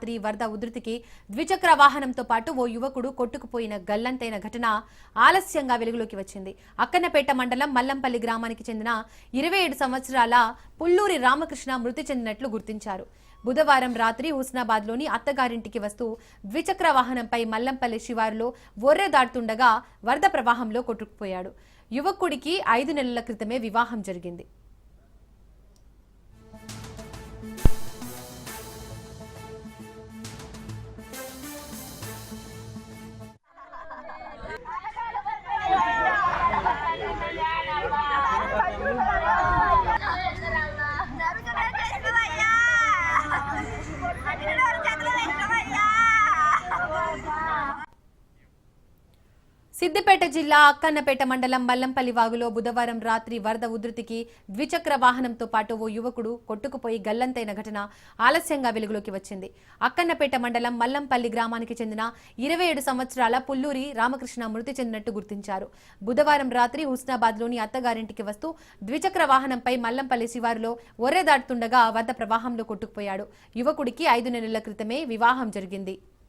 రాత్రి వరద ఉధృతికి ద్విచక్ర వాహనంతో పాటు ఓ యువకుడు కొట్టుకుపోయిన గల్లంతైన ఘటన ఆలస్యంగా వెలుగులోకి వచ్చింది. అక్కన్నపేట మండలం మల్లంపల్లి గ్రామానికి చెందిన 27 సంవత్సరాల పుల్లూరి రామకృష్ణ మృతి చెందినట్లు గుర్తించారు. బుధవారం రాత్రి హుస్నాబాద్లోని అత్తగారింటికి వస్తూ ద్విచక్ర వాహనంపై మల్లంపల్లి శివారులో ఒర్రె దాటుతుండగా వరద ప్రవాహంలో కొట్టుకుపోయాడు. యువకుడికి 5 నెలల క్రితమే వివాహం జరిగింది. సిద్దిపేట జిల్లా అక్కన్నపేట మండలం మల్లంపల్లి వాగులో బుధవారం రాత్రి వరద ఉధృతికి ద్విచక్ర వాహనంతో పాటు ఓ యువకుడు కొట్టుకుపోయి గల్లంతైన ఘటన ఆలస్యంగా వెలుగులోకి వచ్చింది. అక్కన్నపేట మండలం మల్లంపల్లి గ్రామానికి చెందిన 27 సంవత్సరాల పుల్లూరి రామకృష్ణ మృతి చెందినట్టు గుర్తించారు. బుధవారం రాత్రి హుస్నాబాద్లోని అత్తగారింటికి వస్తూ ద్విచక్ర వాహనంపై మల్లంపల్లి శివారులో ఒర్రె దాటుతుండగా వరద ప్రవాహంలో కొట్టుకుపోయాడు. యువకుడికి 5 నెలల క్రితమే వివాహం జరిగింది.